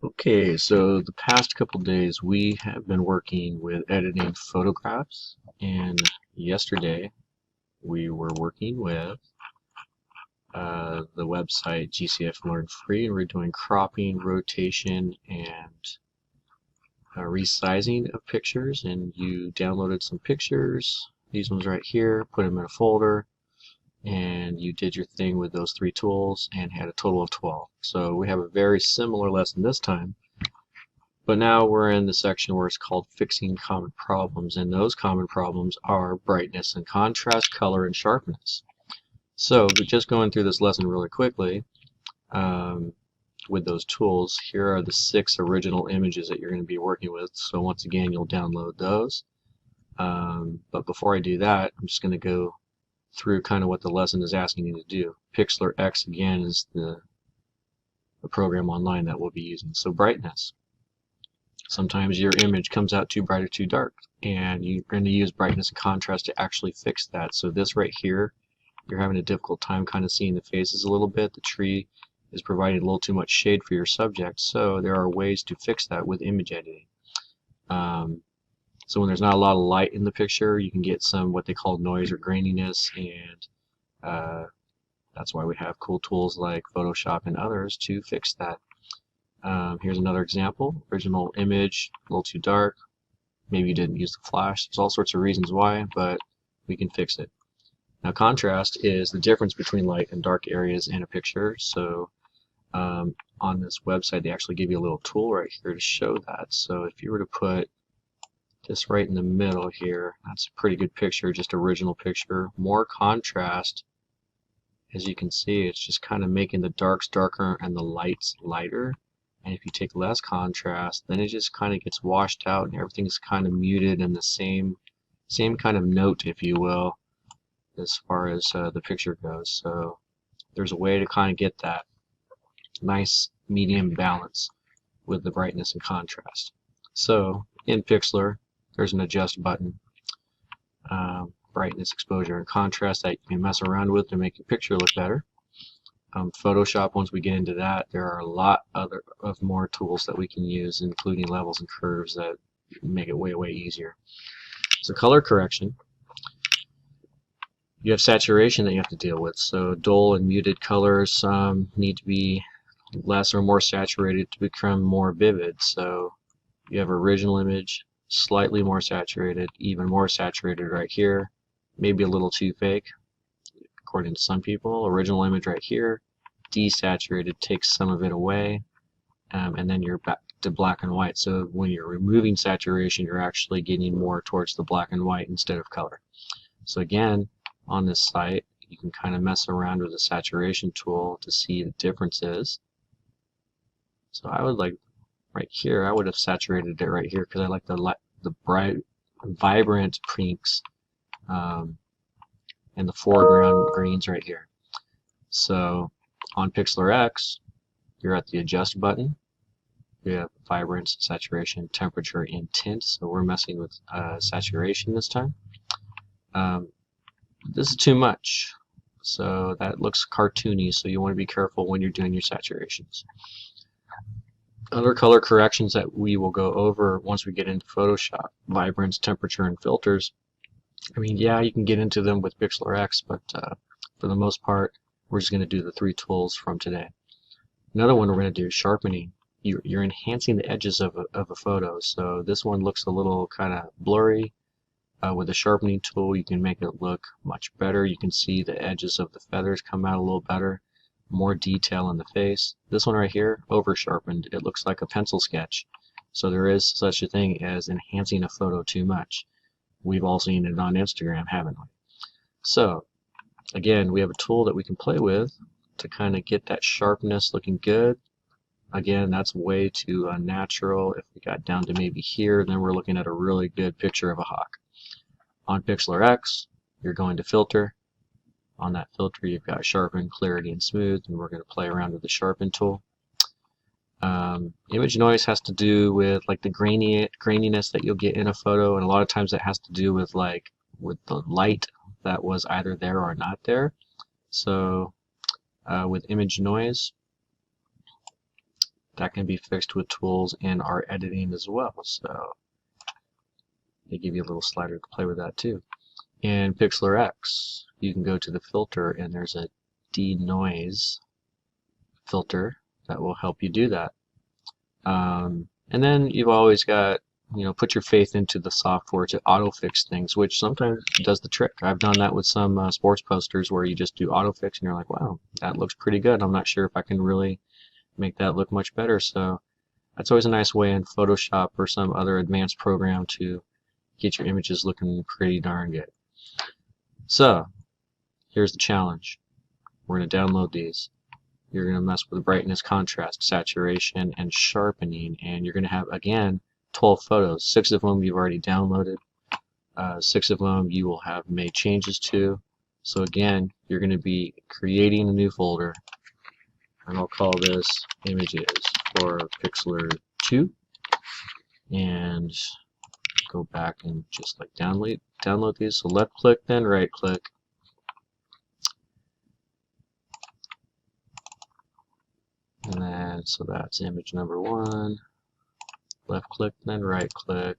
Okay, so the past couple days we have been working with editing photographs, and yesterday we were working with the website GCF Learn Free, and we're doing cropping, rotation, and resizing of pictures. And you downloaded some pictures, these ones right here, put them in a folder, and you did your thing with those three tools and had a total of 12. So we have a very similar lesson this time. But now we're in the section where it's called fixing common problems, and those common problems are brightness and contrast, color, and sharpness. So just going through this lesson really quickly, with those tools, here are the 6 original images that you're going to be working with. So once again, you'll download those. But before I do that, I'm just going to go through kind of what the lesson is asking you to do. Pixlr X, again, is the program online that we'll be using. So brightness. Sometimes your image comes out too bright or too dark, and you're going to use brightness and contrast to actually fix that. So this right here, you're having a difficult time kind of seeing the faces a little bit. The tree is providing a little too much shade for your subject, so there are ways to fix that with image editing. So when there's not a lot of light in the picture, you can get some what they call noise or graininess, and that's why we have cool tools like Photoshop and others to fix that. Here's another example. Original image, a little too dark. Maybe you didn't use the flash. There's all sorts of reasons why, but we can fix it. Now contrast is the difference between light and dark areas in a picture. So on this website they actually give you a little tool right here to show that. So if you were to put this right in the middle here, that's a pretty good picture, just original picture. More contrast, as you can see, it's just kind of making the darks darker and the lights lighter. And if you take less contrast, then it just kind of gets washed out and everything's kind of muted in the same kind of note, if you will, as far as the picture goes. So there's a way to kind of get that nice medium balance with the brightness and contrast. So in Pixlr, there's an adjust button, brightness, exposure, and contrast that you can mess around with to make your picture look better. Photoshop, once we get into that, there are a lot of more tools that we can use, including levels and curves that make it way easier. So color correction, you have saturation that you have to deal with. So dull and muted colors need to be less or more saturated to become more vivid. So you have original image, slightly more saturated, even more saturated right here, maybe a little too fake according to some people. Original image right here, desaturated, takes some of it away, and then you're back to black and white. So when you're removing saturation, you're actually getting more towards the black and white instead of color. So again, on this site, you can kind of mess around with the saturation tool to see the differences. So I would like, right here, I would have saturated it right here because I like the bright, vibrant pinks and the foreground greens right here. So on Pixlr X, you're at the adjust button. You have vibrance, saturation, temperature, and tint. So we're messing with saturation this time. This is too much, so that looks cartoony, so you want to be careful when you're doing your saturations. Other color corrections that we will go over once we get into Photoshop: vibrance, temperature, and filters. I mean, yeah, you can get into them with Pixlr X, but for the most part, we're just going to do the 3 tools from today. Another one we're going to do is sharpening. You're enhancing the edges of a photo, so this one looks a little kind of blurry. With the sharpening tool, you can make it look much better. You can see the edges of the feathers come out a little better, more detail in the face. This one right here, over sharpened, it looks like a pencil sketch. So there is such a thing as enhancing a photo too much. We've all seen it on Instagram, haven't we? So again, we have a tool that we can play with to kind of get that sharpness looking good. Again, that's way too unnatural. If we got down to maybe here, then we're looking at a really good picture of a hawk. On Pixlr X, you're going to filter. On that filter, you've got sharpen, clarity, and smooth, and we're going to play around with the sharpen tool. Image noise has to do with like the graininess that you'll get in a photo, and a lot of times that has to do with the light that was either there or not there. So with image noise, that can be fixed with tools in our editing as well. So they give you a little slider to play with that too. In Pixlr X, you can go to the filter and there's a denoise filter that will help you do that. And then you've always got, put your faith into the software to auto-fix things, which sometimes does the trick. I've done that with some sports posters where you just do auto-fix and you're like, wow, that looks pretty good. I'm not sure if I can really make that look much better. So that's always a nice way in Photoshop or some other advanced program to get your images looking pretty darn good. So here's the challenge. We're going to download these. You're going to mess with brightness, contrast, saturation, and sharpening, and you're going to have, again, 12 photos. 6 of them you've already downloaded. 6 of them you will have made changes to. So again, you're going to be creating a new folder, and I'll call this Images for Pixlr 2, and go back and just like download these. So left click, then right click. And then, so that's image number 1, left click, then right click,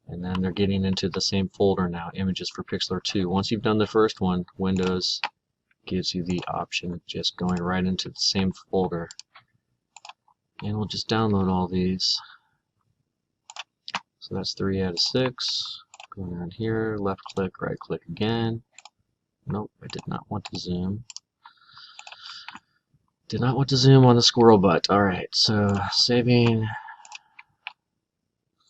and then they're getting into the same folder now, Images for Pixlr 2. Once you've done the first one, Windows gives you the option of just going right into the same folder. And we'll just download all these. So that's 3 out of 6. Going around here, left click, right click again. Nope, I did not want to zoom. Did not want to zoom on the squirrel butt. Alright, so saving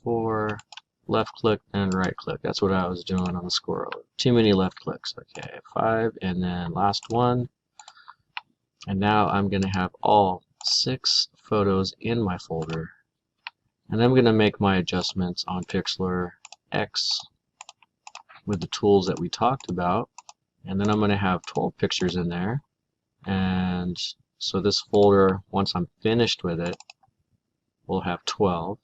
for left click and right click. That's what I was doing on the squirrel. Too many left clicks. Okay, 5, and then last one. And now I'm going to have all 6 photos in my folder. And I'm going to make my adjustments on Pixlr X with the tools that we talked about. And then I'm going to have 12 pictures in there. And so this folder, once I'm finished with it, will have 12.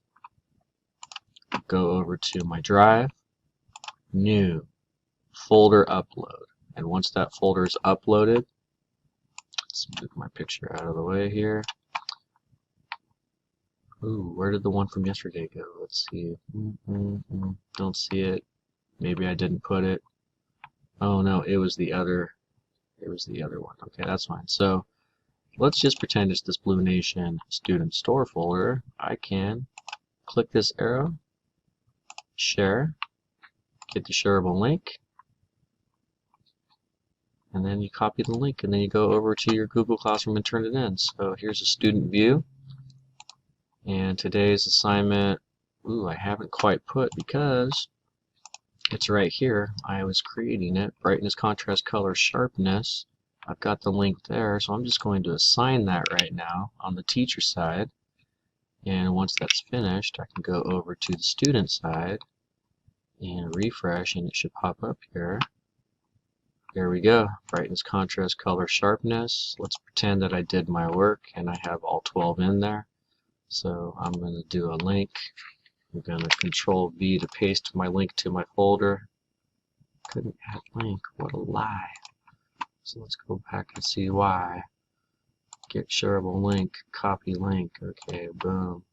Go over to my drive, new, folder upload. And once that folder is uploaded, let's move my picture out of the way here. Ooh, where did the one from yesterday go? Let's see. Don't see it. Maybe I didn't put it. Oh no, it was the other one. Okay, that's fine. So let's just pretend it's this Blue Nation Student Store folder. I can click this arrow, share, get the shareable link, and then you copy the link, and then you go over to your Google Classroom and turn it in. So here's a student view, and today's assignment, I haven't quite put because it's right here. I was creating it, brightness, contrast, color, sharpness. I've got the link there, so I'm just going to assign that right now on the teacher side. And once that's finished, I can go over to the student side and refresh, and it should pop up here. There we go. Brightness, contrast, color, sharpness. Let's pretend that I did my work and I have all 12 in there. So I'm going to do a link. I'm going to Control V to paste my link to my folder. Couldn't add link. What a lie. So let's go back and see why. Get shareable link, copy link. Okay, boom.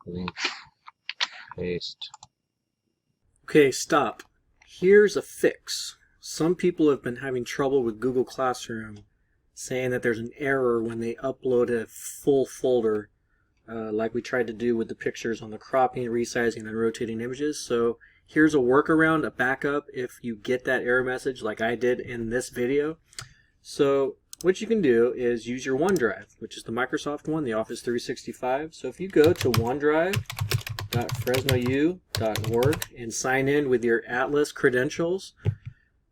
Link, paste. Okay, stop. Here's a fix. Some people have been having trouble with Google Classroom, saying that there's an error when they upload a full folder, like we tried to do with the pictures on the cropping, resizing, and rotating images. So here's a workaround, a backup, if you get that error message like I did in this video. So what you can do is use your OneDrive, which is the Microsoft one, the Office 365. So if you go to onedrive.fresnou.org and sign in with your Atlas credentials,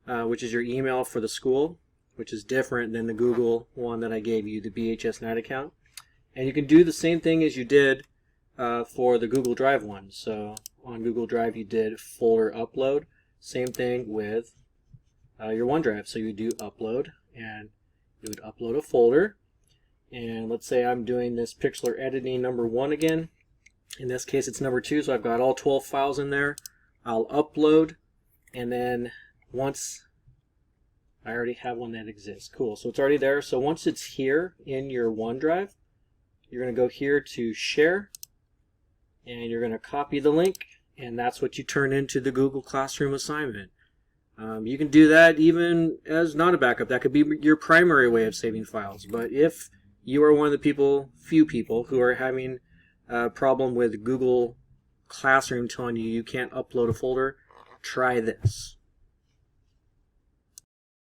which is your email for the school, which is different than the Google one that I gave you, the BHS Night account. And you can do the same thing as you did for the Google Drive one. So on Google Drive you did folder upload. Same thing with your OneDrive. So you do upload, and you would upload a folder. And let's say I'm doing this Pixlr editing number 1 again. In this case it's number 2, so I've got all 12 files in there. I'll upload, and then once I already have one that exists. Cool. So it's already there. So once it's here in your OneDrive, you're going to go here to Share, and you're going to copy the link, and that's what you turn into the Google Classroom assignment. You can do that even as not a backup. That could be your primary way of saving files. But if you are one of the few people who are having a problem with Google Classroom telling you you can't upload a folder, try this.